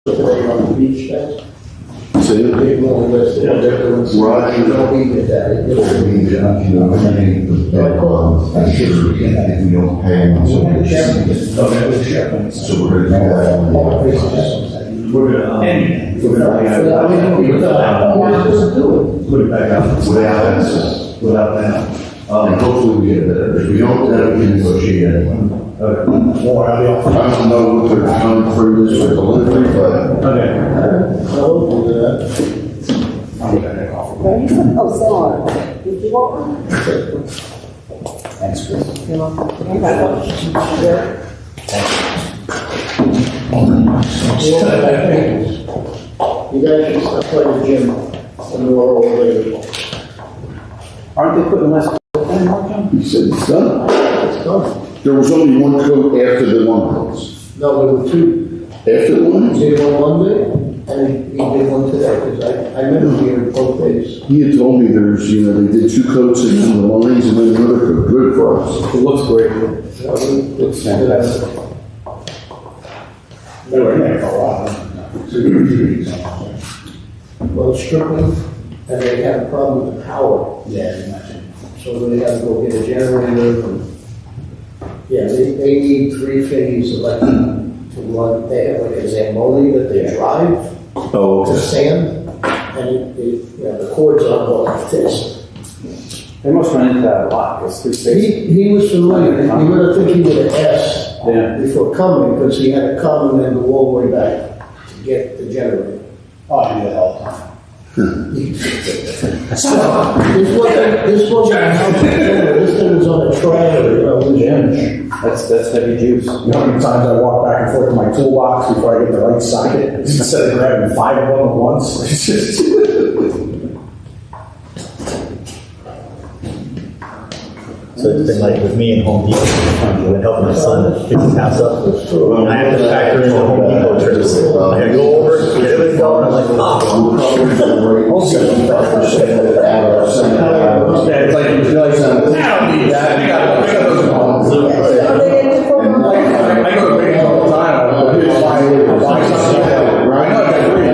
Today on the beach thing. See it? People on the list, they're different. Right. You don't eat at that. It just- If we don't pay them, so we're gonna do that. Put it back out. Without access. Without that. And hopefully we get better. If we don't, then we can negotiate anyway. Okay. I don't know what they're coming through this for delivery, but Okay. I'll do that. Oh, sorry. Did you want one? Thanks, Chris. You're welcome. Yeah. You guys should stop playing the gym in the world already. Aren't they putting less in, Mark John? he said it's done. It's done. There was only one coat after the one coats. No, there were two. After the one, He did one Monday, and he did one today, because I remember hearing both days. he had told me there's, they did two coats and then the lines and then another coat. Good for us. It looks great. It's fantastic. They were in there for a while. Well, Strickland, and they had a problem with the power. Yeah, I imagine. So they had to go get a generator and, yeah, they need three-phase electric to run. They have like a Zamboni that they drive Oh, to sand, and the cords are like this. They must run into that a lot, because 360. He was familiar, you would have think he would have asked Yeah. before coming, because he had to come and then go all the way back to get the generator. Oh, I do that all the time. This wasn't a house generator, this thing was on a trailer, That's heavy juice. You know how many times I walk back and forth to my toolbox before I get the right socket, instead of grabbing 5 of them at once? It's just... So it's been like with me and Home Depot, and helping my son fix his house up. And I have to factor in the Home Depot trips. I gotta go over, get everything going, I'm like, oh. Yeah, it's like, you realize, I don't need that, I got those problems. Are they in the And like, I go to Vegas all the time, I'll buy something, right? I know I agree.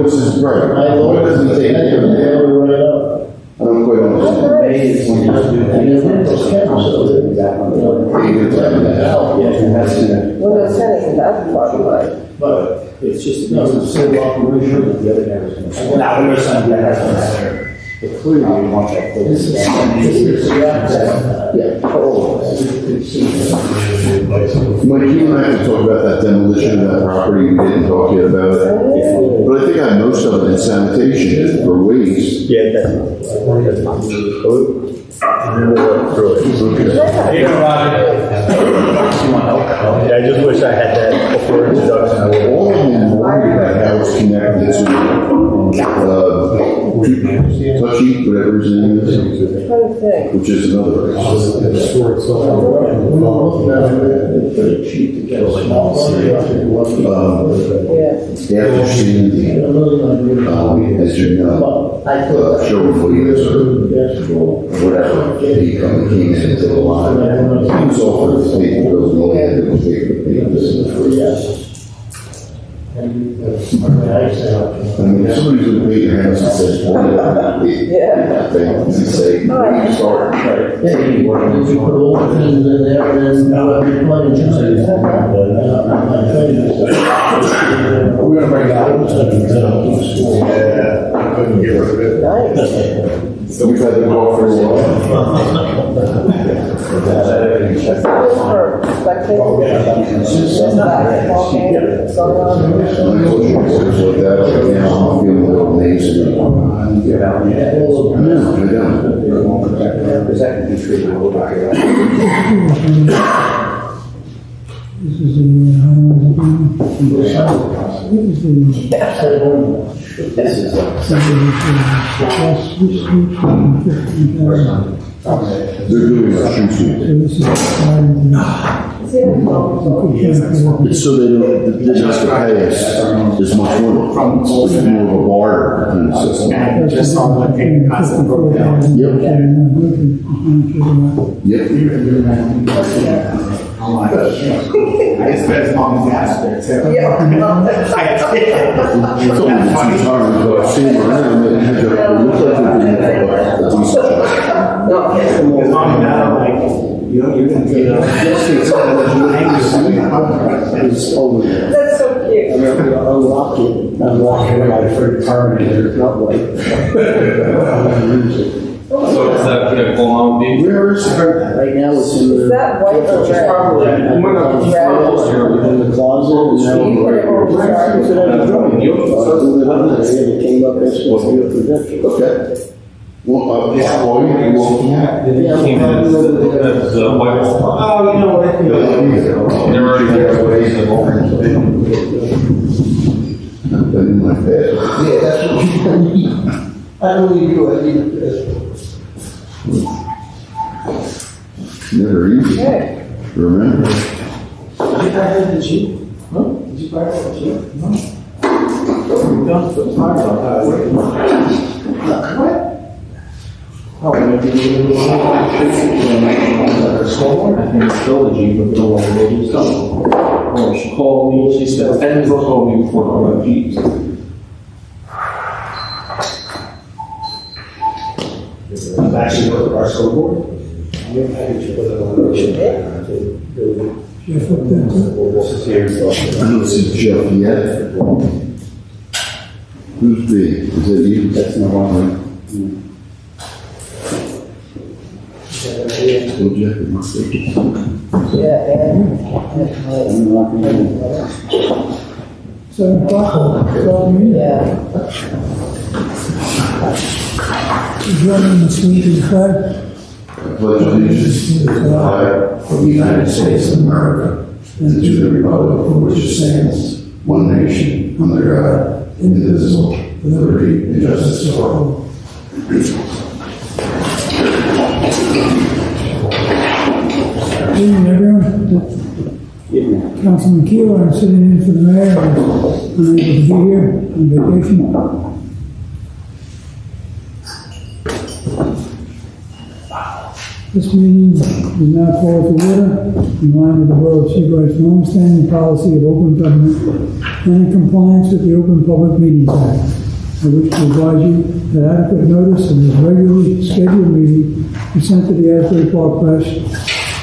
This is great. I love it, they had it, they had it right up. I don't quite understand. And they were those cameras, so they, Well, the Senate is the other part, right? but It's just, no, it's a single operation. the other guy was gonna. Now, there's something that has to matter. But clearly, we want that. This is the access. Yeah. Oh, as you can see. Mike, you and I have to talk about that demolition of that property. We didn't talk yet about it. But I think I have most of it in sanitation for waste. Yeah, that's. And then we'll work through it. Hey, Roger. You want help? Yeah, I just wish I had that before introduction. I would. All of them worried about how it's connected to, Touchy, whatever his name is, I'm trying to think. which is another. It's pretty cheap to get a small one. Yeah. After seeing the, as you know, show fleas or whatever, he came into the line. He was offered to take the bills, and all he had to do was take the papers. I mean, if somebody's gonna pay your house and says, well, Yeah. they say, where you start? Yeah, you put all the things in there and then you plug and choose it. We're gonna bring that up. Yeah, I couldn't get rid of it. Nice. So we've had to go for a while. For spectators? Basketball game, going And I told you, like that, right now, I'm feeling a little lazy. No, I don't. Because that can be treated a little bit. This is They're doing a shoe team. It's so they don't, they just have to pay us as much money. It's more of a barter kind of system. just on the payment concept broke down. Yep. Yep. I just bet his mom and dad's there too. Yeah. It's only been 2 times, but I've seen him around, and it looks like they're doing a decent job. His mom and dad are like, you're gonna get It's over there. That's so cute. I'm gonna unlock it. I'm walking away like a freaking Terminator. Not like. So is that gonna go on with you? Where is it? Right now it's in the. Is that white or red? Probably. In the closet. And now You put it over the It came up as supposed to be a projection. Okay. Well, yeah, well, you're walking out. The white wall. Oh, you know what? They're already there. I've been in my bed. Yeah, that's what I need. I don't need you, I need this. Never easy. Good. Remember? Did you buy that the Jeep? Huh? Did you buy that the Jeep? No. We don't put tires on that. What? Oh, we're gonna do a small one? I think it's still the Jeep, but we don't want to do stuff. Oh, she called me, she said, and she called me before all about Jeeps. Actually, our scoreboard? I know this is Jeff yet. Who's B? Is it you? That's no one. Still Jeff, it must be. Yeah, and. 7 o'clock, Yeah. joining the speech is flag. I pledge allegiance to the flag of the United States of America and to the republic for which it stands, one nation, under God, indivisible, with liberty and justice for all. Good evening, everyone. Councilman Keel, I'm sitting in for the mayor, I'm unable to be here on vacation. This meeting is now called to order in line with the Borough of Sebright's longstanding policy of open government and in compliance with the Open Public Meetings Act. I wish to advise you that adequate notice of this regularly scheduled meeting was sent to the Asbury Park Press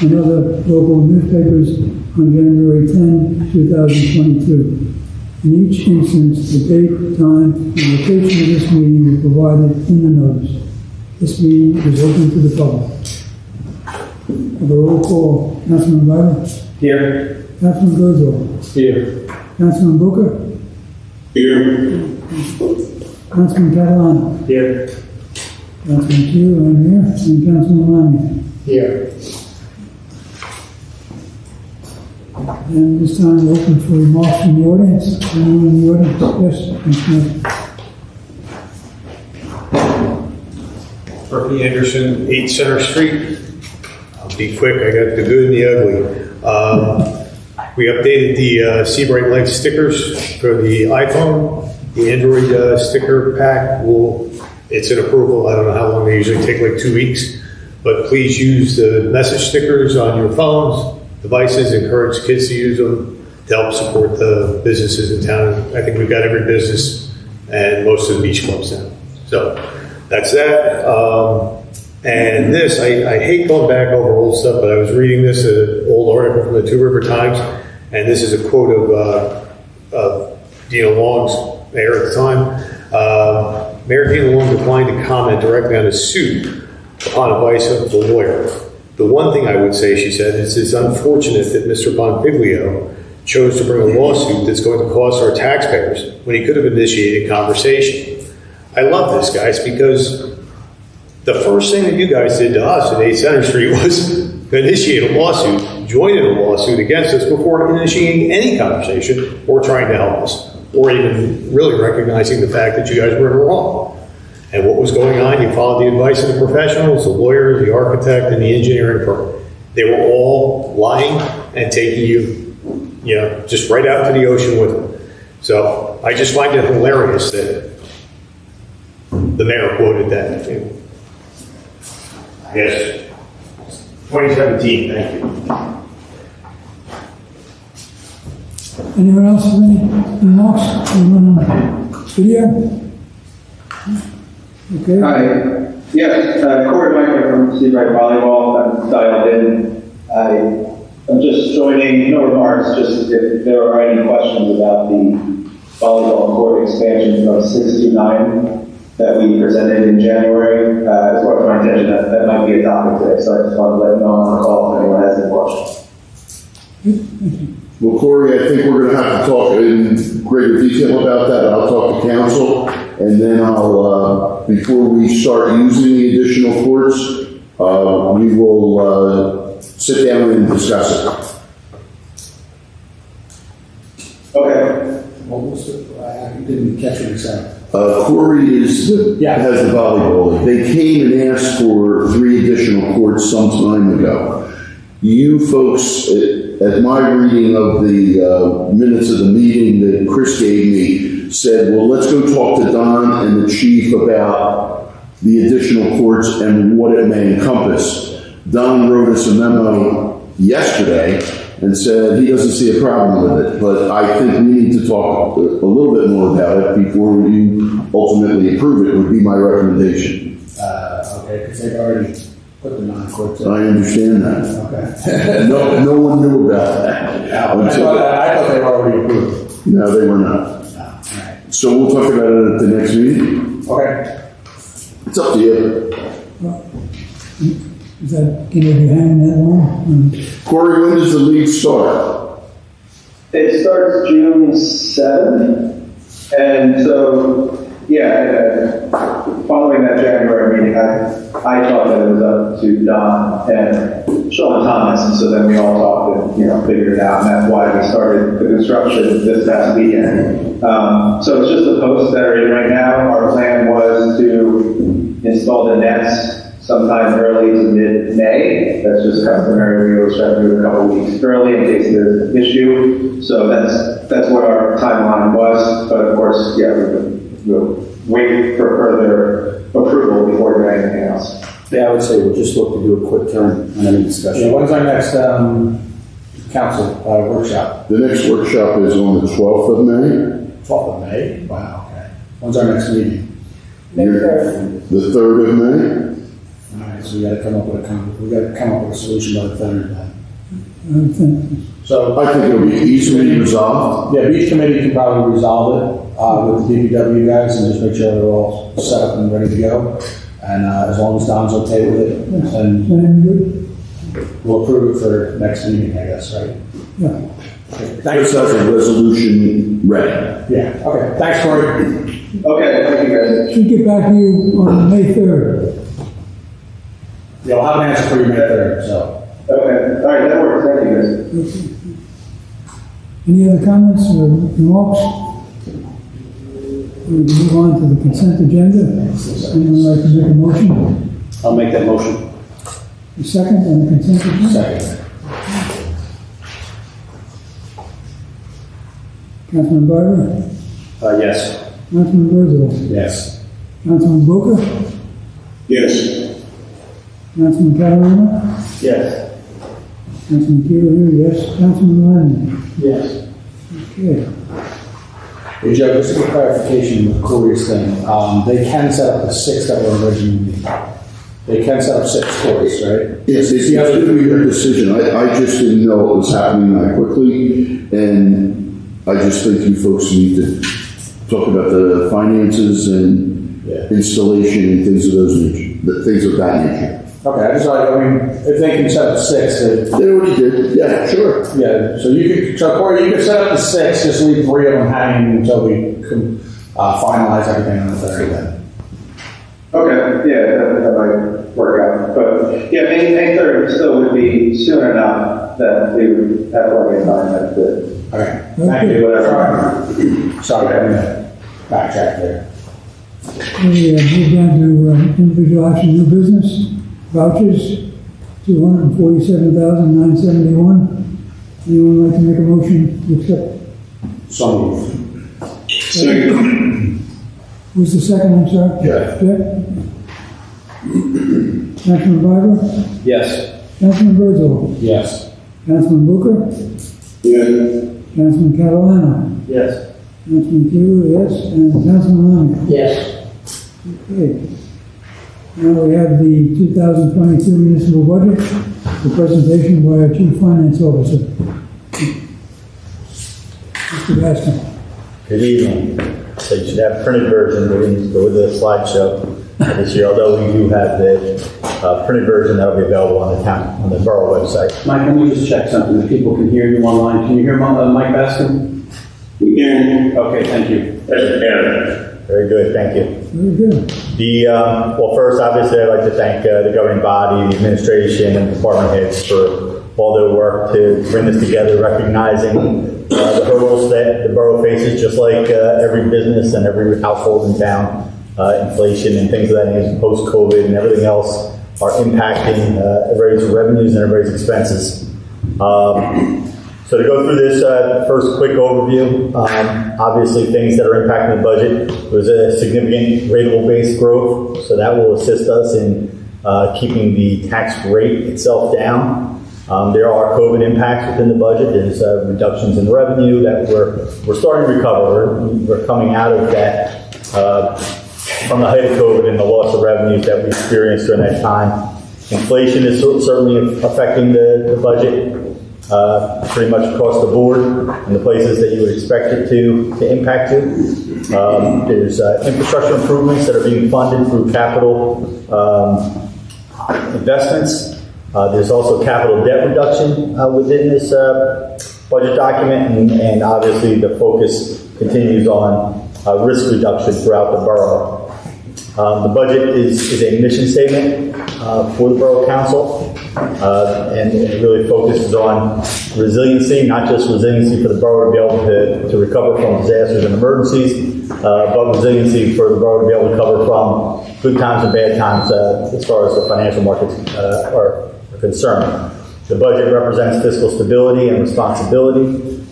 and other local newspapers on January 10, 2022. In each instance, the date, time, and location of this meeting were provided in the notice. This meeting is open to the public. The roll call, Councilman Biden, Here. Councilman Gozo, Here. Councilman Booker, Here. Councilman Catalano, Here. Councilman Q, I'm here, and Councilman Lamy. Here. And this time open for remarks from the audience. Anyone in the audience? Yes, Councilman. Murphy Anderson, 8 Center Street. I'll be quick, I got the good and the ugly. We updated the Seabright Life stickers for the iPhone. The Android sticker pack it's in approval. I don't know how long they usually take, like 2 weeks. But please use the message stickers on your phones, devices, encourage kids to use them to help support the businesses in town. I think we've got every business and most of the beach clubs now. So that's that. And this, I hate going back over old stuff, but I was reading this, an old article from the Two River Times, and this is a quote of Dina Long's mayor at the time. Mayor Dina Long declined to comment directly on a suit upon advice of the lawyer. The one thing I would say, she said, is it's unfortunate that Mr. Bonfiglio chose to bring a lawsuit that's going to cost our taxpayers when he could have initiated conversation. I love this, guys, because the first thing that you guys did to us at 8 Center Street was initiate a lawsuit, join in a lawsuit against us before initiating any conversation or trying to help us, or even really recognizing the fact that you guys were in the wrong. And what was going on, you followed the advice of the professionals, the lawyer, the architect, and the engineering firm. They were all lying and taking you, just right out to the ocean with them. So I just find it hilarious that the mayor quoted that. I guess 2017, thank you. Anyone else have any remarks? Anyone on video? Okay. Hi. Yes, Corey Meicher from Seabright Volleyball. I'm dialed in. I'm just joining, no remarks, just if there are any questions about the volleyball court expansion from 6 to 9 that we presented in January. It's brought to my attention that might be a topic today, so I just want to let you know on the call if anyone has any questions. Well, Corey, I think we're gonna have to talk in greater detail about that. I'll talk to council, and then I'll, before we start using the additional courts, we will, sit down and discuss it. Okay. What was the, I didn't catch what you said. Corey has the volleyball. They came and asked for 3 additional courts some time ago. You folks, at my reading of the minutes of the meeting that Chris gave me, said, well, let's go talk to Don and the chief about the additional courts and what it may encompass. Don wrote us a memo yesterday and said he doesn't see a problem with it, but I think we need to talk a little bit more about it before you ultimately approve it, would be my recommendation. Okay, because they've already put the 9 courts in. I understand that. Okay. No one knew about that. I thought they were already approved. No, they were not. All right. So we'll talk about it at the next meeting. Okay. It's up to you. Is that, can you be hanging that long? Corey, when does the league start? It starts June 7th, and so, following that January meeting, I thought that it was up to Don and Sean Thomas, and so then we all talked and, figured it out, and that's why we started the construction this past weekend. So it's just the posts that are in right now. Our plan was to install the nets sometime early to mid-May. That's just customary. We always try to do it a couple weeks early in case there's an issue. So that's what our timeline was. But of course, we'll wait for further approval before doing anything else. Yeah, I would say we'll just look to do a quick turn on any discussion. Yeah, when's our next council workshop? The next workshop is on the 12th of May. 12th of May? Wow, okay. When's our next meeting? May 3rd. The 3rd of May. All right, so we got to come up with a solution by the 3rd then. I think, So I think it'll be easily resolved. yeah, each committee can probably resolve it with the DPW guys and just make sure they're all set up and ready to go. And as long as Don's okay with it, then sound good? we'll approve it for next meeting, I guess, right? Yeah. Chris has a resolution ready. Yeah, okay. Thanks, Corey. Okay, thank you guys. Should get back to you on May 3rd. Yeah, we'll have an answer for you May 3rd, so. Okay, all right, that works. Thank you guys. Any other comments or remarks? We can move on to the consent agenda. Anyone like to make a motion? I'll make that motion. A second on the consent agenda? Second. Councilman Barber? Yes. Councilman Berzel? Yes. Councilman Booker? Yes. Councilman Catalina? Yes. Councilman Keeler, yes. Councilman Lennon? Yes. Okay. Hey, Joe, just a clarification with Corey's thing. They can set up the 6 that were originally, they can set up 6 courts, right? Yes, it's going to be your decision. I just didn't know it was happening that quickly, and I just think you folks need to talk about the finances and installation and things of that nature. Okay, I mean, if they can set up 6, They already did, yeah, sure. yeah, so Corey, you can set up the 6, just leave 3 of them hanging until we can finalize everything on the 3rd then. Okay, that might work out. But May 3rd still would be soon enough that we would have plenty of time. That's good. Okay, thank you. Whatever. Sorry, I'm gonna backtrack there. We move down to individual action, new business, vouchers, $247,971. Anyone like to make a motion to accept? So moved. Second. Who's the second, I'm sorry? Jeff. Councilman Barber? Yes. Councilman Berzel? Yes. Councilman Booker? Yeah. Councilman Catalano, Yes. Councilman Keel, yes, and Councilman Lemon. Yes. Okay. Now we have the 2022 municipal budget, the presentation by our Chief Finance Officer. Mr. Gaston. Good evening. So you should have a printed version, we didn't go with the slideshow this year, although we do have the printed version that will be available on the borough website. Mike, let me just check something. The people can hear you online. Can you hear Mike Bascom? We can. Okay, thank you. Very good, thank you. Very good. Well, first, obviously, I'd like to thank the governing body, the administration, and department heads for all their work to bring this together, recognizing the hurdles that the borough faces, just like every business and every household in town. Inflation and things of that nature, post-COVID and everything else are impacting everybody's revenues and everybody's expenses. So to go through this first quick overview, obviously things that are impacting the budget was a significant rateable-based growth, so that will assist us in keeping the tax rate itself down. There are COVID impacts within the budget. There's reductions in revenue that we're starting to recover. We're coming out of that from the height of COVID and the loss of revenues that we experienced during that time. Inflation is certainly affecting the budget pretty much across the board in the places that you would expect it to impact to. There's infrastructure improvements that are being funded through capital investments. There's also capital debt reduction within this budget document, and obviously the focus continues on risk reduction throughout the borough. The budget is a mission statement for the Borough Council, and it really focuses on resiliency, not just resiliency for the borough to be able to recover from disasters and emergencies, but resiliency for the borough to be able to recover from good times and bad times as far as the financial markets are concerned. The budget represents fiscal stability and responsibility.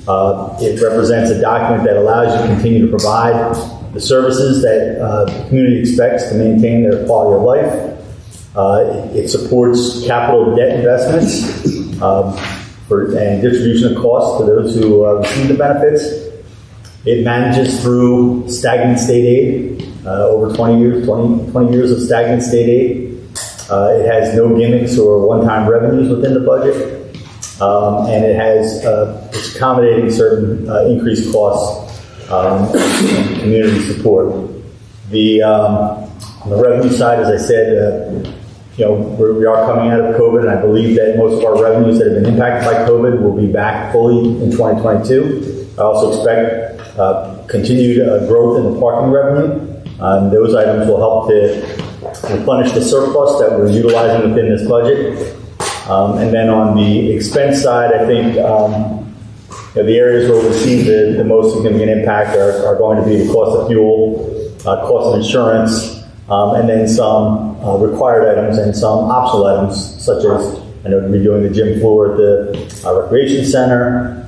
It represents a document that allows you to continue to provide the services that the community expects to maintain their quality of life. It supports capital debt investments and distribution of costs to those who receive the benefits. It manages through stagnant state aid, over 20 years of stagnant state aid. It has no gimmicks or one-time revenues within the budget, and it's accommodating certain increased costs and community support. On the revenue side, as I said, we are coming out of COVID, and I believe that most of our revenues that have been impacted by COVID will be back fully in 2022. I also expect continued growth in the parking revenue. Those items will help to replenish the surplus that we're utilizing within this budget. And then on the expense side, I think the areas where we see the most significant impact are going to be the cost of fuel, cost of insurance, and then some required items and some optional items, such as redoing the gym floor at the recreation center.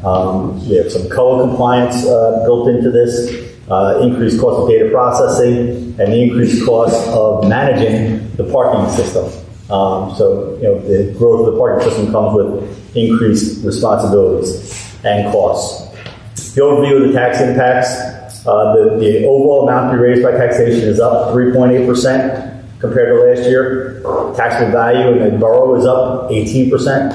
We have some color compliance built into this. Increased cost of data processing, and the increased cost of managing the parking system. So the growth of the parking system comes with increased responsibilities and costs. The overview of the tax impacts, the overall amount to be raised by taxation is up 3.8% compared to last year. Taxable value in the borough is up 18%.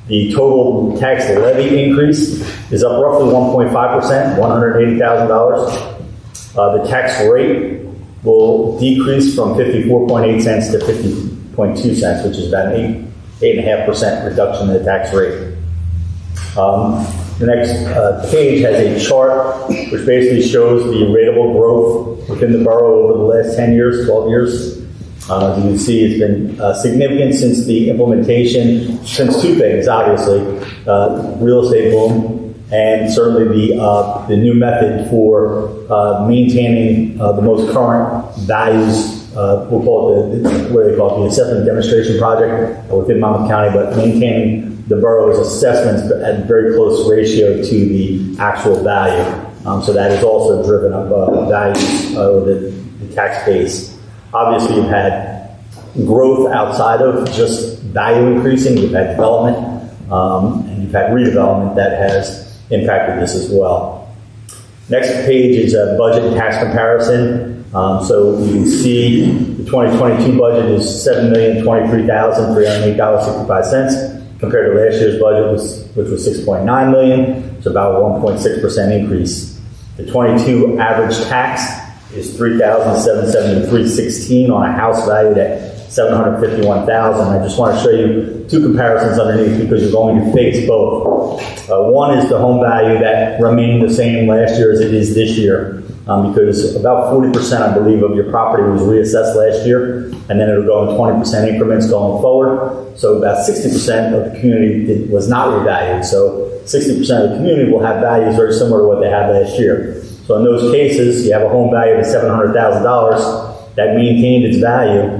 The total tax levy increase is up roughly 1.5%, $180,000. The tax rate will decrease from 54.8 cents to 50.2 cents, which is about an 8.5% reduction in the tax rate. The next page has a chart which basically shows the rateable growth within the borough over the last 10 years, 12 years. As you can see, it's been significant since the implementation, since two things, obviously, real estate boom, and certainly the new method for maintaining the most current values. We'll call it the assessment demonstration project within Monmouth County, but maintaining the borough's assessments at a very close ratio to the actual value. So that has also driven up values or the tax base. Obviously, you've had growth outside of just value increasing. You've had development, and you've had redevelopment that has impacted this as well. Next page is a budget and tax comparison. So you can see the 2022 budget is $7,023,308.65 compared to last year's budget, which was $6.9 million. It's about a 1.6% increase. The 22 average tax is $3,773.16 on a house valued at $751,000. I just want to show you two comparisons underneath because you're going to face both. One is the home value that remained the same last year as it is this year, because about 40%, I believe, of your property was reassessed last year, and then it'll go in 20% increments going forward. So about 60% of the community was not revalued. So 60% of the community will have values very similar to what they had last year. So in those cases, you have a home value of $700,000 that maintained its value.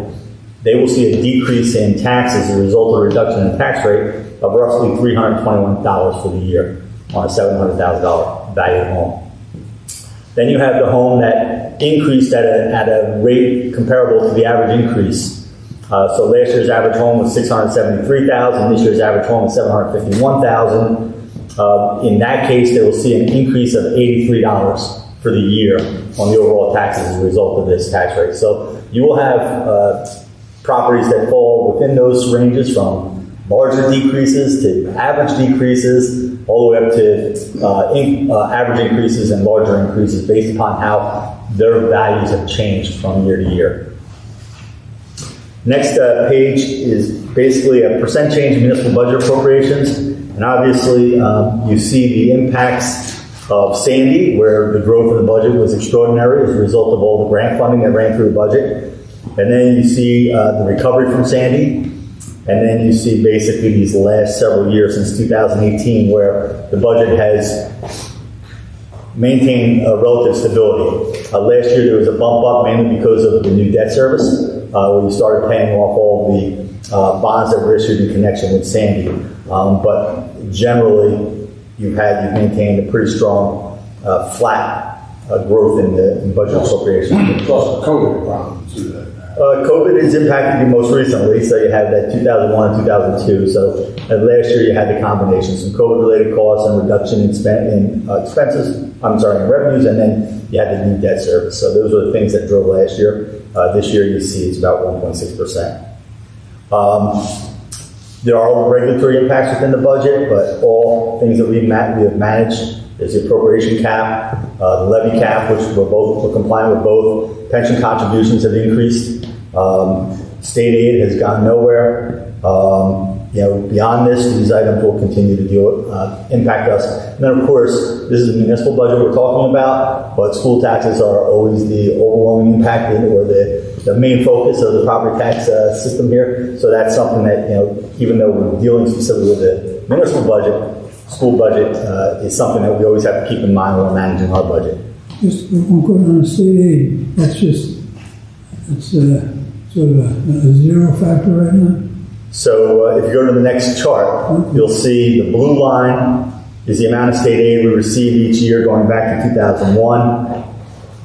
They will see a decrease in tax as a result of a reduction in tax rate of roughly $321 for the year on a $700,000 valued home. Then you have the home that increased at a rate comparable to the average increase. So last year's average home was $673,000. This year's average home is $751,000. In that case, they will see an increase of $83 for the year on the overall taxes as a result of this tax rate. So you will have properties that fall within those ranges from larger decreases to average decreases, all the way up to average increases and larger increases based upon how their values have changed from year to year. Next page is basically a percent change in municipal budget appropriations. And obviously, you see the impacts of Sandy, where the growth of the budget was extraordinary as a result of all the grant funding that ran through the budget. And then you see the recovery from Sandy. And then you see basically these last several years since 2018 where the budget has maintained relative stability. Last year there was a bump up mainly because of the new debt service, where you started paying off all the bonds that were issued in connection with Sandy. But generally, you've maintained a pretty strong flat growth in budget appropriations. Plus the COVID problem too. COVID has impacted you most recently, so you had that 2001 and 2002. So last year you had the combination, some COVID-related costs and reduction in revenues, and then you had the new debt service. So those are the things that drove last year. This year you see it's about 1.6%. There are regulatory impacts within the budget, but all things that we have managed is the appropriation cap, the levy cap, which we're compliant with both. Pension contributions have increased. State aid has gone nowhere. Beyond this, these items will continue to impact us. And then, of course, this is the municipal budget we're talking about, but school taxes are always the overwhelming impact or the main focus of the property tax system here. So that's something that, even though we're dealing specifically with the municipal budget, school budget is something that we always have to keep in mind when we're managing our budget. Just one question on state aid. It's sort of a zero factor right now. So if you go to the next chart, you'll see the blue line is the amount of state aid we receive each year going back to 2001.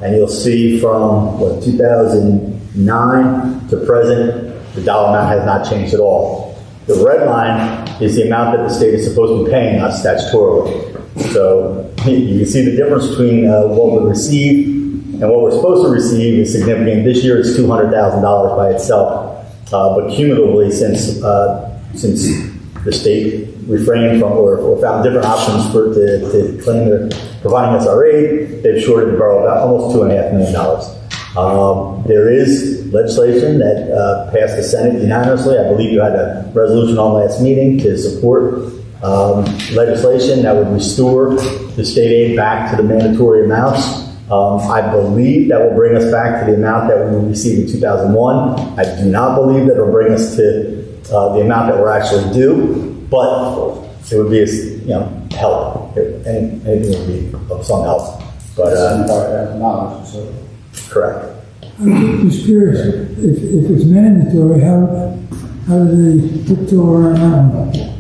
And you'll see from 2009 to present, the dollar amount has not changed at all. The red line is the amount that the state is supposed to be paying us statutorily. So you can see the difference between what we receive and what we're supposed to receive is significant. This year it's $200,000 by itself. But cumulatively, since the state refrained from or found different options to claim they're providing us our aid, they've shorted the borough about almost $2.5 million. There is legislation that passed the Senate unanimously. I believe you had a resolution on last meeting to support legislation that would restore the state aid back to the mandatory amounts. I believe that will bring us back to the amount that we received in 2001. I do not believe that it will bring us to the amount that we're actually due, but it would be help. Anything would be of some help. But correct. I'm just curious, if it's mandatory, how do they tiptoe around that one?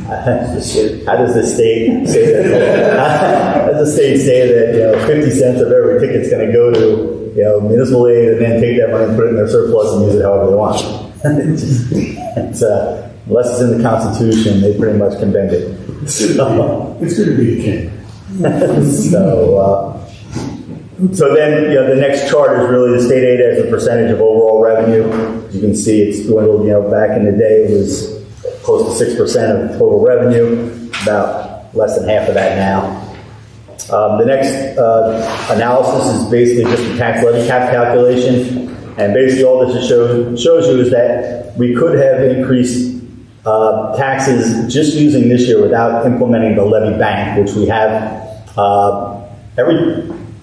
How does the state say that? How does the state say that 50 cents of every ticket's going to go to municipal aid, and then take that money and put it in their surplus and use it however they want? unless it's in the Constitution, they pretty much can bend it. So, It's good to be a king. so then, the next chart is really the state aid as a percentage of overall revenue. As you can see, it's dwindled, back in the day, it was close to 6% of total revenue, about less than half of that now. The next analysis is basically just the tax levy cap calculation. And basically all this shows you is that we could have increased taxes just using this year without implementing the levy bank, which we have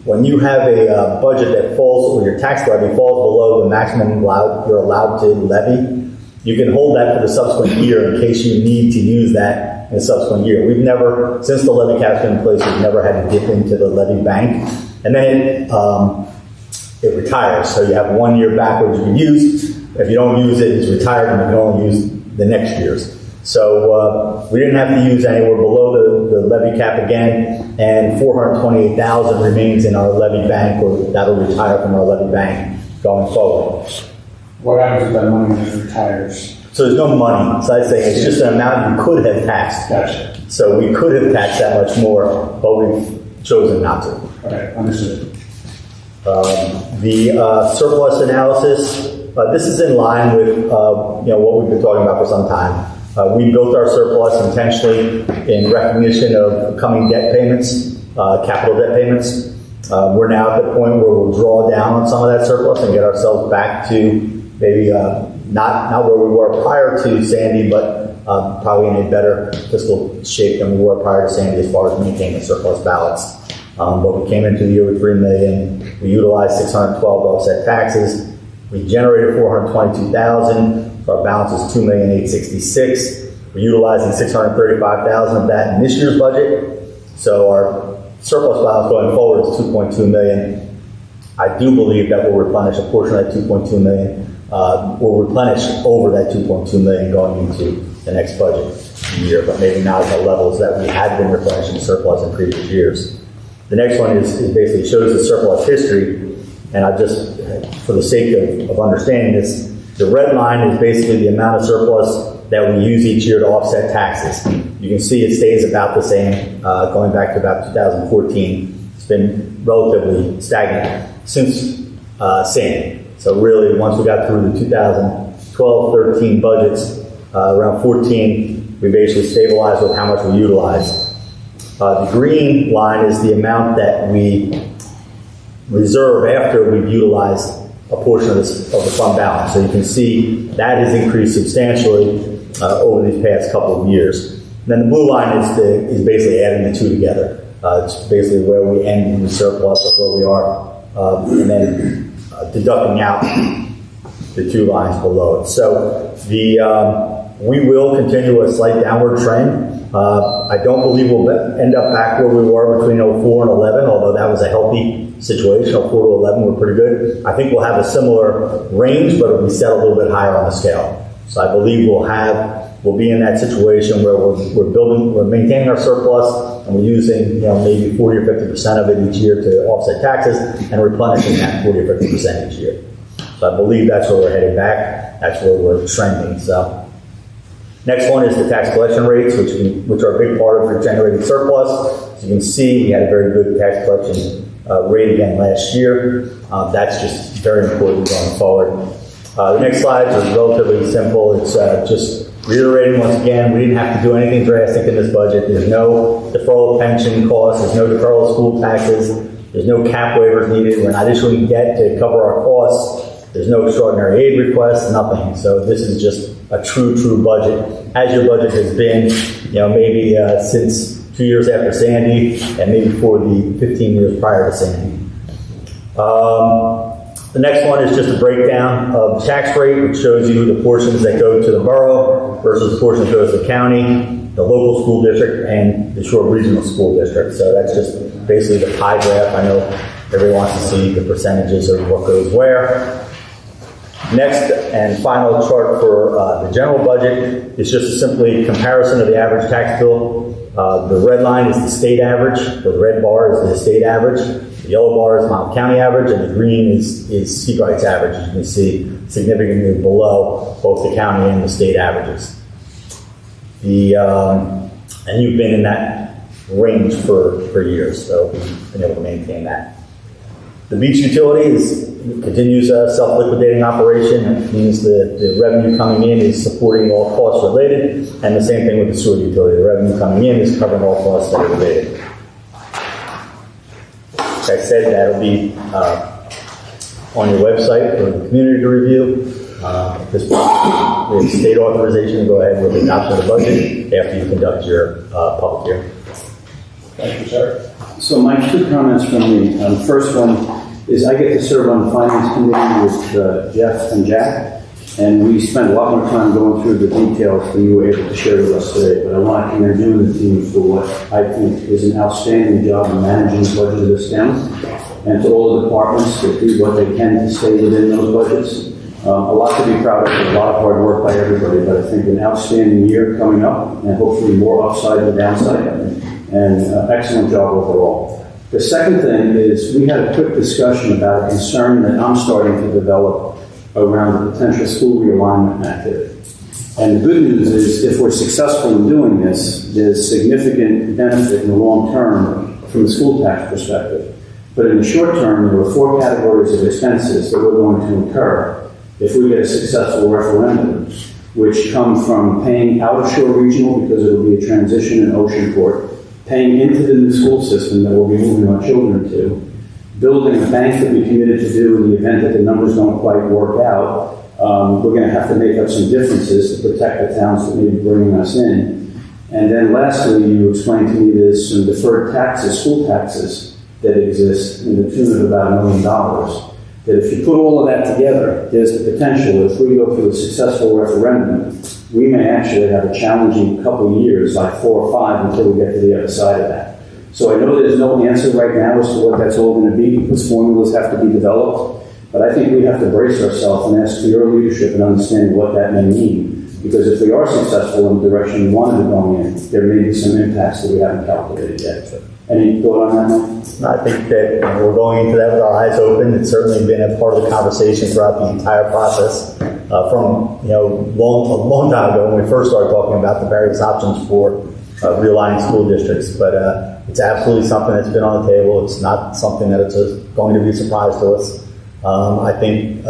when you have a budget that falls, or your tax levy falls below the maximum you're allowed to levy, you can hold that for the subsequent year in case you need to use that in the subsequent year. We've never, since the levy cap's been in place, we've never had to dip into the levy bank. And then it retires, so you have 1 year backwards you can use. If you don't use it, it's retired, and you can only use the next year's. So we didn't have to use anywhere below the levy cap again, and $428,000 remains in our levy bank, or that'll retire from our levy bank going forward. What happens with that money when it retires? So there's no money. So I'd say it's just an amount you could have taxed. Gotcha. So we could have taxed that much more, but we've chosen not to. Okay, understood. The surplus analysis, this is in line with what we've been talking about for some time. We built our surplus intentionally in recognition of coming debt payments, capital debt payments. We're now at the point where we'll draw down on some of that surplus and get ourselves back to maybe not where we were prior to Sandy, but probably in a better fiscal shape than we were prior to Sandy as far as maintaining a surplus balance. But we came into the year with $3 million. We utilized $612 to offset taxes. We generated $422,000. Our balance is $2,866,000. We're utilizing $635,000 of that in this year's budget. So our surplus balance going forward is $2.2 million. I do believe that we'll replenish a portion of that $2.2 million. We'll replenish over that $2.2 million going into the next budget year, but maybe not at the levels that we had been replenishing surplus in previous years. The next one is basically shows the surplus history, and I just, for the sake of understanding this, the red line is basically the amount of surplus that we use each year to offset taxes. You can see it stays about the same, going back to about 2014. It's been relatively stagnant since Sandy. So really, once we got through the 2012-13 budgets, around 14, we basically stabilized with how much we utilized. The green line is the amount that we reserve after we've utilized a portion of the fund balance. So you can see that has increased substantially over these past couple of years. And then the blue line is basically adding the two together. It's basically where we end in the surplus of where we are, and then deducting out the two lines below it. So we will continue a slight downward trend. I don't believe we'll end up back where we were between 04 and 11, although that was a healthy situation. 04 to 11 were pretty good. I think we'll have a similar range, but it'll be set a little bit higher on the scale. So I believe we'll be in that situation where we're maintaining our surplus, and we're using maybe 40 or 50% of it each year to offset taxes, and replenishing that 40 or 50% each year. So I believe that's where we're headed back. That's where we're trending. So. Next one is the tax collection rates, which are a big part of our generating surplus. As you can see, we had a very good tax collection rate again last year. That's just very important going forward. The next slides are relatively simple. It's just reiterating once again, we didn't have to do anything drastic in this budget. There's no deferral of pension costs. There's no deferral of school taxes. There's no cap waivers needed. We're not issuing debt to cover our costs. There's no extraordinary aid requests, nothing. So this is just a true budget, as your budget has been, maybe since 2 years after Sandy, and maybe for the 15 years prior to Sandy. The next one is just a breakdown of the tax rate, which shows you the portions that go to the borough versus the portion that goes to the county, the local school district, and the Shore Regional School District. So that's just basically the pie graph. I know everyone wants to see the percentages of what goes where. Next and final chart for the general budget is just simply comparison of the average tax bill. The red line is the state average, the red bar is the state average, the yellow bar is Monmouth County average, and the green is Sebright's average. As you can see, significantly below both the county and the state averages. And you've been in that range for years, so we've been able to maintain that. The beach utility continues a self-liquidating operation. It means the revenue coming in is supporting all costs related, and the same thing with the sewer utility. The revenue coming in is covering all costs that are related. Like I said, that'll be on your website for the community to review. At this point, we have state authorization to go ahead with the adoption of the budget after you conduct your public hearing. Thank you, sir. So my 2 comments from me. The first one is I get to serve on the finance committee with Jeff and Jack, and we spent a lot more time going through the details than you were able to share with us today. But I want to commend you and the team for what I think is an outstanding job in managing the budget of this town, and to all the departments that do what they can to stay within those budgets. A lot to be proud of, a lot of hard work by everybody, but I think an outstanding year coming up, and hopefully more upside than downside, and excellent job overall. The second thing is we had a quick discussion about a concern that I'm starting to develop around the potential school realignment activity. And the good news is if we're successful in doing this, there's significant benefit in the long term from the school tax perspective. But in the short term, there are 4 categories of expenses that we're going to incur if we get a successful referendum, which come from paying out of Shore Regional because it will be a transition in Oceanport, paying into the new school system that we'll be moving our children to, building a bank that we committed to do in the event that the numbers don't quite work out. We're going to have to make up some differences to protect the towns that may be bringing us in. And then lastly, you explained to me there's some deferred taxes, school taxes, that exist in the tune of about $1 million. That if you put all of that together, there's the potential, if we go through a successful referendum, we may actually have a challenging couple of years, like 4 or 5, until we get to the other side of that. So I know there's no answer right now as to what that's all going to be, because formulas have to be developed, but I think we have to brace ourselves and ask for your leadership and understand what that may mean. Because if we are successful in the direction we wanted to go in, there may be some impacts that we haven't calculated yet. Any thought on that, Mike? I think that we're going into that with our eyes open. It's certainly been a part of the conversation throughout the entire process. From a long time ago when we first started talking about the various options for realigning school districts. But it's absolutely something that's been on the table. It's not something that it's going to be a surprise to us. I think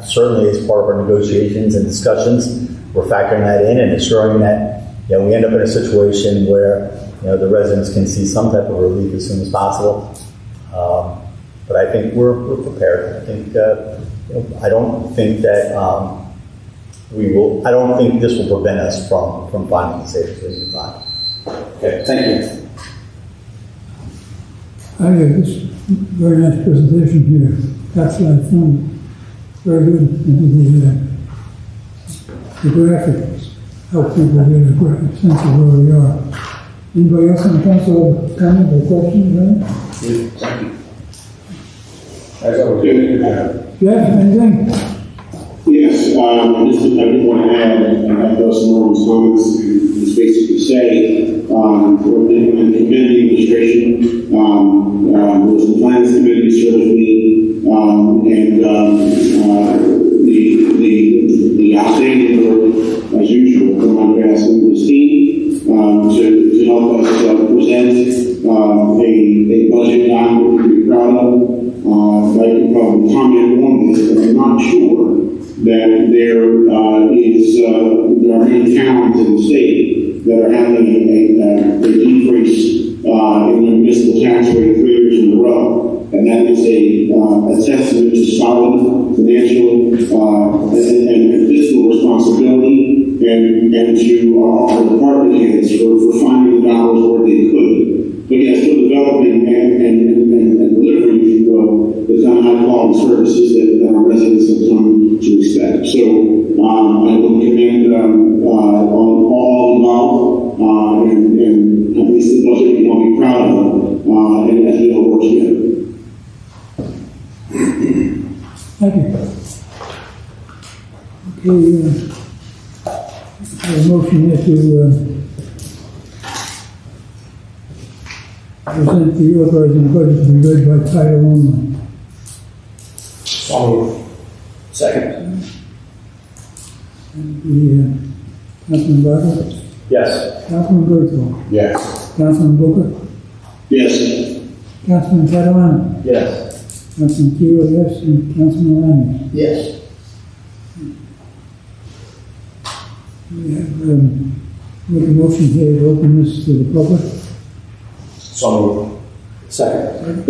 certainly as part of our negotiations and discussions, we're factoring that in and ensuring that we end up in a situation where the residents can see some type of relief as soon as possible. But I think we're prepared. I think I don't think that I don't think this will prevent us from finding the savings we need to find. Okay, thank you. I have this very nice presentation here. That's what I found very good. And the graphics help people get a sense of where we are. Anybody else on the council have a comment or question, right? Thank you. As I was doing, Jeff, anything? Yes, I did want to add, and I know some more comments, is basically say, we're commend the administration, was the plans committee served me, and the outstanding work, as usual, from Andreas and his team, to help us present a budget document to be proud of. I could probably comment on this, but I'm not sure that there are many towns in the state that are having a decrease in their municipal tax rate 3 years in a row, and that is a testament to solid financial and fiscal responsibility, and to our department heads for finding the dollars where they could. But yes, for developing and delivering, if you will, the kind of high quality services that our residents have come to expect. So I will commend on all involved, and at least the budget we want to be proud of, and as we all work together. Thank you. Okay, a motion here to present the authorizing budget to be read by title only. second. The Councilman Bartlett? Yes. Councilman Berthiel, Yes. Councilman Booker, Yes. Councilman Catalano, Yes. Councilman Keel, yes, and Councilman Lamy. Yes. We have, make a motion here to open this to the public. So moved. Second.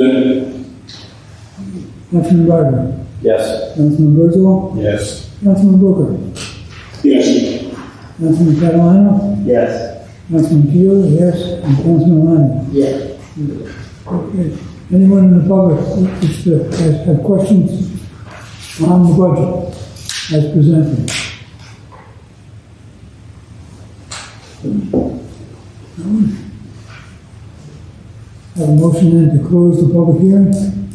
Councilman Ryder, Yes. Councilman Berthiel, Yes. Councilman Booker, Yes. Councilman Catalano, Yes. Councilman Keel, yes, and Councilman Lamy. Yes. Okay. Anyone in the public have questions on the budget as presented? Have a motion then to close the public hearing?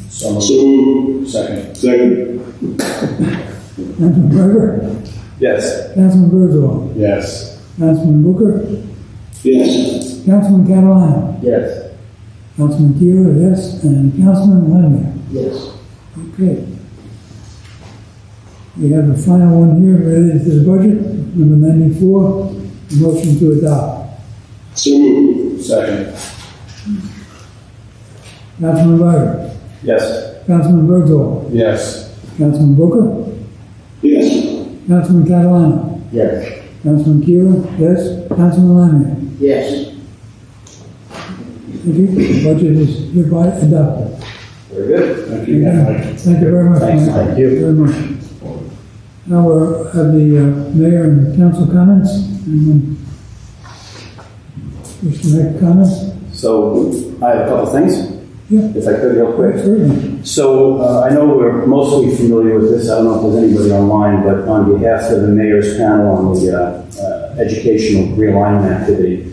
So moved. So moved. Second. Second. Councilman Ryder, Yes. Councilman Berthiel, Yes. Councilman Booker, Yes. Councilman Catalano, Yes. Councilman Keel, yes, and Councilman Lamy. Yes. Okay. We have the final one here related to the budget, number 94, motion to adopt. So moved. Second. Councilman Ryder, Yes. Councilman Berthiel, Yes. Councilman Booker, Yes. Councilman Catalano, Yes. Councilman Keel, yes, Councilman Lamy. Yes. Thank you. The budget is hereby adopted. Very good. Thank you again, Mike. Thank you very much. Thanks, Mike. thank you. Very much. Now we'll have the mayor and council comments. Anyone wish to make comments? So I have a couple things, Yeah. if I could, real quick. Certainly. So I know we're mostly familiar with this. I don't know if there's anybody online, but on behalf of the mayor's panel on the educational realignment activity,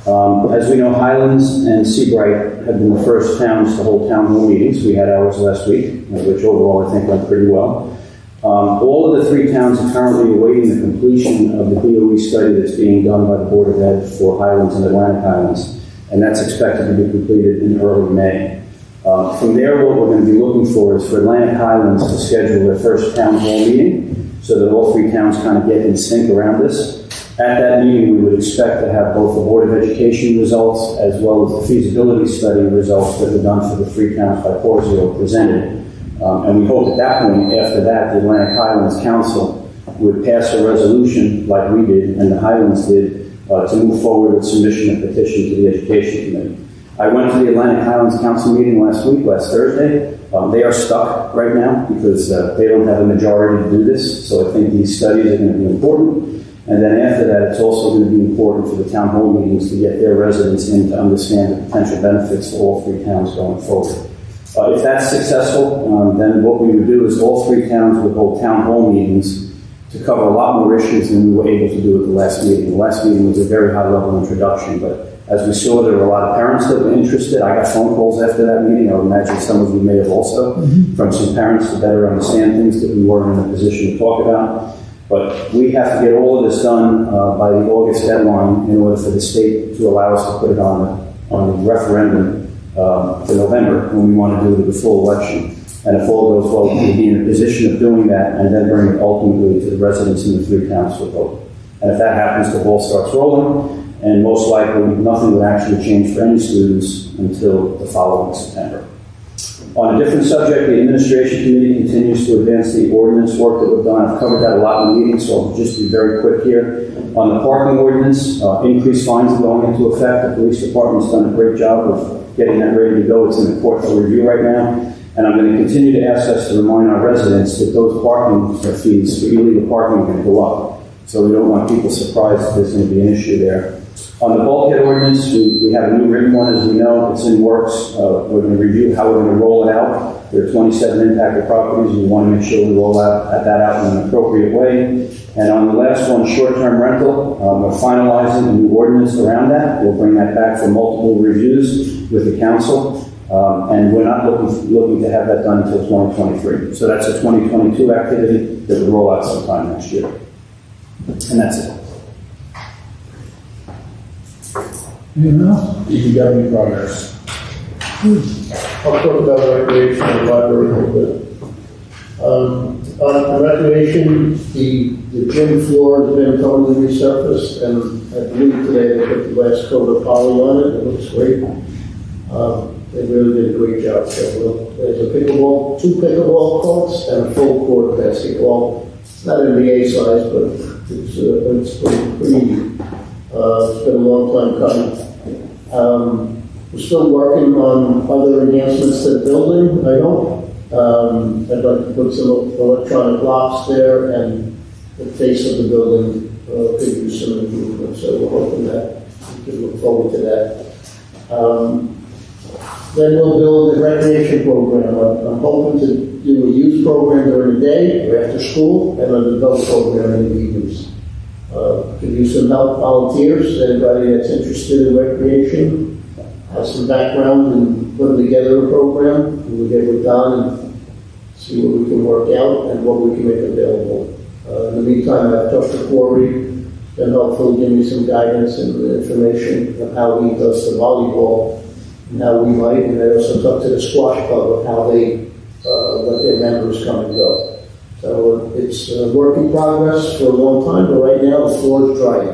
as we know, Highlands and Seabright have been the first towns to hold town hall meetings. We had ours last week, which overall I think went pretty well. All of the three towns are currently awaiting the completion of the BOE study that's being done by the Board of Ed for Highlands and Atlantic Highlands, and that's expected to be completed in early May. From there, what we're going to be looking for is for Atlantic Highlands to schedule their first town hall meeting so that all three towns kind of get in sync around this. At that meeting, we would expect to have both the Board of Education results as well as the feasibility study results that were done for the three towns by Porzio presented. And we hope at that point, after that, the Atlantic Highlands Council would pass a resolution like we did and the Highlands did to move forward with submission of petition to the Education Committee. I went to the Atlantic Highlands Council meeting last Thursday. They are stuck right now because they don't have a majority to do this. So I think these studies are going to be important. And then after that, it's also going to be important for the town hall meetings to get their residents in to understand the potential benefits for all three towns going forward. If that's successful, then what we would do is all three towns would hold town hall meetings to cover a lot more issues than we were able to do at the last meeting. The last meeting was a very high-level introduction, but as we saw, there were a lot of parents that were interested. I got phone calls after that meeting. I would imagine some of you may have also, from some parents to better understand things that we weren't in a position to talk about. But we have to get all of this done by the August deadline in order for the state to allow us to put it on the referendum for November when we want to do the full election. And if all goes well, we'll be in a position of doing that and then bring it ultimately to the residents in the three towns for vote. And if that happens, the ball starts rolling, and most likely nothing would actually change for any students until the following September. On a different subject, the Administration Committee continues to advance the ordinance work that we've done. I've covered that a lot in the meeting, so I'll just be very quick here. On the parking ordinance, increased fines are going into effect. The police department's done a great job of getting that ready to go. It's in the court for review right now. And I'm going to continue to ask us to remind our residents that those parking fees for illegal parking are going to go up. So we don't want people surprised that there's going to be an issue there. On the bulkhead ordinance, we have a new written one, as we know. It's in works. We're going to review how we're going to roll it out. There are 27 impacted properties. We want to make sure we roll that out in an appropriate way. And on the last one, short-term rental, we're finalizing a new ordinance around that. We'll bring that back for multiple reviews with the council. And we're not looking to have that done until 2023. So that's a 2022 activity that will roll out sometime next year. And that's it. Anyone else? DPW progress. I'll talk about recreation and library a little bit. On recreation, the gym floor has been totally resurfaced, and I believe today they put the last coat of poly on it, it looks great. They really did a great job. So there's a pickleball, 2 pickleball courts and a full court basketball. It's not NBA size, but it's pretty it's been a long time coming. We're still working on other enhancements to the building, I hope. I'd like to put some electronic locks there, and the face of the building could use some improvement, so we're hoping that we can look forward to that. Then we'll build a recreation program. I'm hoping to do a youth program during the day or after school, and an adult program in the evenings. Could use some help, volunteers, anybody that's interested in recreation, have some background in putting together a program. We'll get with Don and see what we can work out and what we can make available. In the meantime, I've talked to Corey, and hopefully give me some guidance and information of how he does the volleyball and how we might. And I also talked to the squash club of how they let their members come and go. So it's a work in progress for a long time, but right now the floor is dry.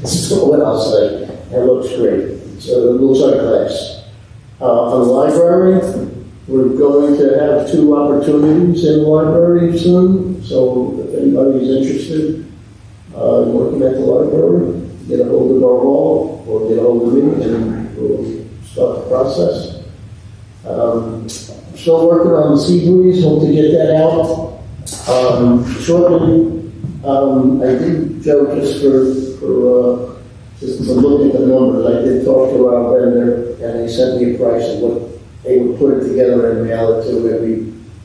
That's what I'll say. It looks great. So it looks like glass. On the library, we're going to have 2 opportunities in the library soon. So if anybody's interested in working at the library, get a hold of our hall or get a hold of me and we'll start the process. Still working on the sea breeze, hope to get that out shortly. I did, Joe, just to look at the numbers, I did talk to our vendor, and they sent me a price of what they would put it together and mail it to every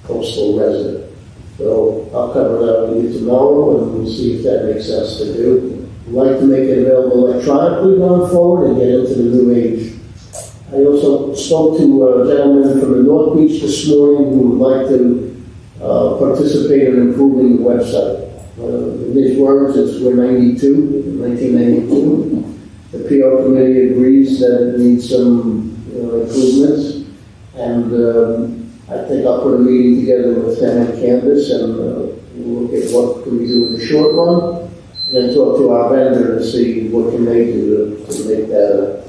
postal resident. So I'll cover that with you tomorrow, and we'll see if that makes sense to do. I'd like to make it available electronically going forward and get into the new age. I also spoke to a gentleman from the North Beach this morning who would like to participate in improving the website. In his words, we're 1992. The PR committee agrees that it needs some improvements, and I think I'll put a meeting together with them and Canvas, and we'll look at what can we do in the short run, and then talk to our vendor and see what can they do to make that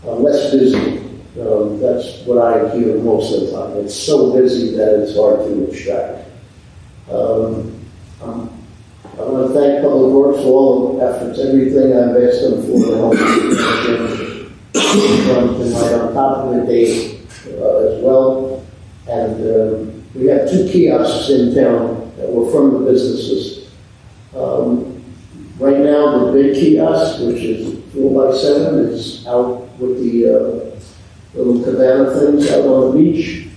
less busy. That's what I hear most of the time. It's so busy that it's hard to extract. I want to thank Public Works for all the efforts, everything I've asked them for to help tonight on top of the date as well. And we have 2 kiosks in town that were from the businesses. Right now, the big kiosk, which is 4x7, is out with the little cabana things out on the beach.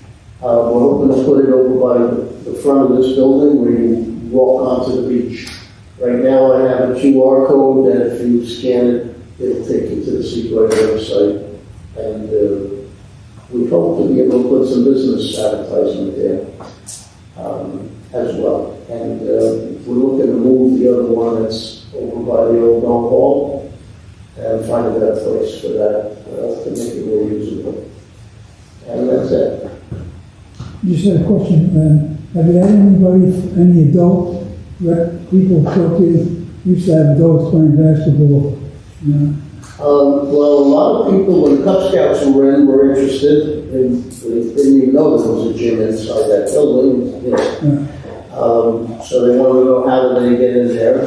We're hoping to put it over by the front of this building where you walk onto the beach. Right now I have a QR code that if you scan it, it'll take you to the Seabright website. And we hope to be able to put some business advertisement there as well. And we're looking to move the other one that's over by the old North Hall and find a better place for that to make it more usable. And that's it. Just had a question. Have you had any adult people talk to you? Used to have adults playing basketball. Well, a lot of people, when Cub Scouts were in, were interested. They didn't even know there was a gym inside that building. So they wanted to know how did they get in there. A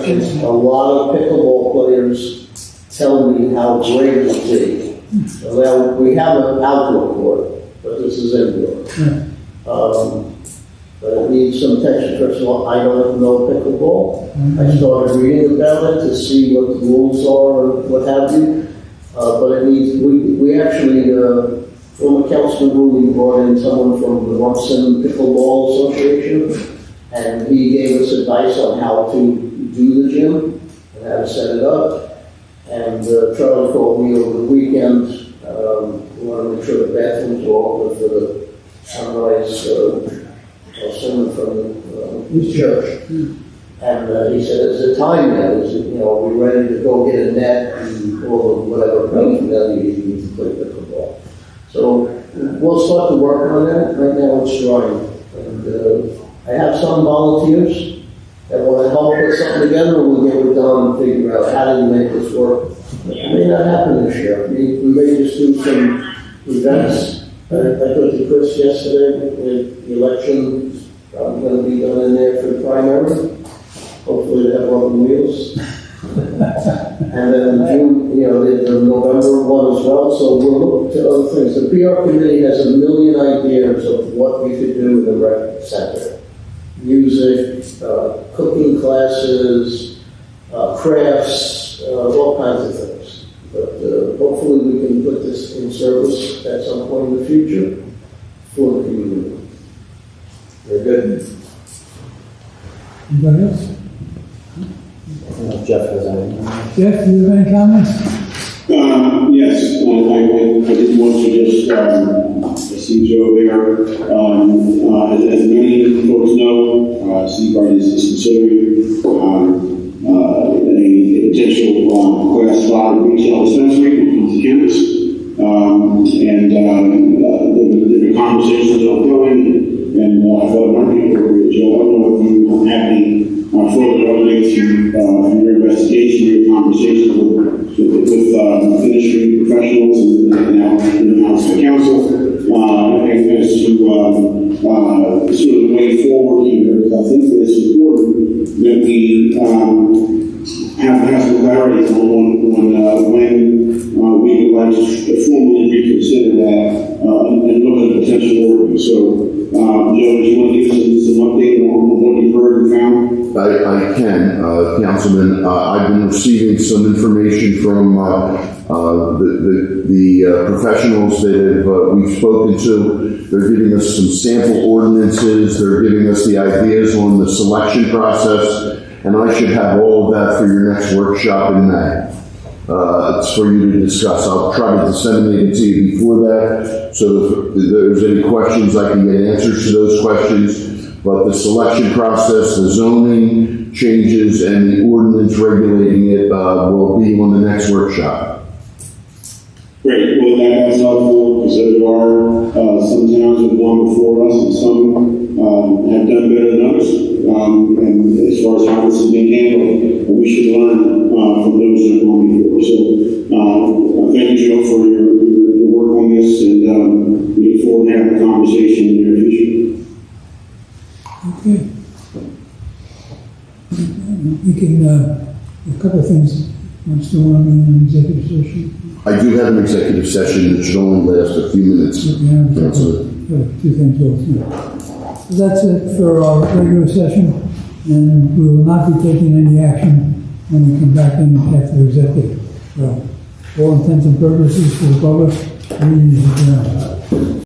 lot of pickleball players tell me how great it would be. So now we have an outdoor court, but this is indoor. But it needs some attention. First of all, I don't know pickleball. I started reading about it to see what the rules are and what have you. But it needs, we actually, former Councilman Rulli brought in someone from the Rumson Pickleball Association, and he gave us advice on how to do the gym and how to set it up. And Charlie called me over the weekend. We want to make sure the bathrooms are open for the sunrise sermon from his church. And he said, "Is it time now? Is it, are we ready to go get a net and all the whatever paraphernalia you need to play pickleball?" So we'll start to work on that. Right now it's drying. And I have some volunteers and want to help put something together, we'll get it done and figure out how do you make this work. It may not happen this year. We may just do some events. I talked to Chris yesterday, the election is probably going to be done in there for the primary. Hopefully they have rubber wheels. And then in June, the November one as well, so we'll look to other things. The PR committee has a million ideas of what we could do in the rec center. Music, cooking classes, crafts, all kinds of things. But hopefully we can put this in service at some point in the future for the community. Very good. Anybody else? Jeff has anything. Jeff, do you have any comments? Yes, I did want to just, I see Joe there. As many folks know, Seabright is considering a potential Class 5 retail dispensary on campus. And there have been conversations ongoing, and I thought it might be appropriate, Joe. I don't know if you have any further updates from your investigation, your conversations with industry professionals and now in the House Council, as to sort of the way forward here, because I think that it's important that we have some clarity on when we would like to formally reconsider that and look at potential ordering. So, Joe, do you want to give us some update on what you've heard and found? I can, Councilman. I've been receiving some information from the professionals that we've spoken to. They're giving us some sample ordinances. They're giving us the ideas on the selection process, and I should have all of that for your next workshop in May. It's for you to discuss. I'll try to disseminate it to you before that, so if there's any questions, I can get answers to those questions. But the selection process, the zoning changes, and the ordinance regulating it will be on the next workshop. Great. Well, that's helpful because there are some towns that have gone before us, and some have done better than others. And as far as how this is being handled, we should learn from those that have gone before. So, thank you, Joe, for your work on this, and we look forward to having a conversation in the near future. Okay. We can, a couple of things, what's the one in an executive session? I do have an executive session that should only last a few minutes. Councilman. Two things also. So that's it for our regular session, and we will not be taking any action when we come back in after executive. So, all intents and purposes for the public, we need to adjourn.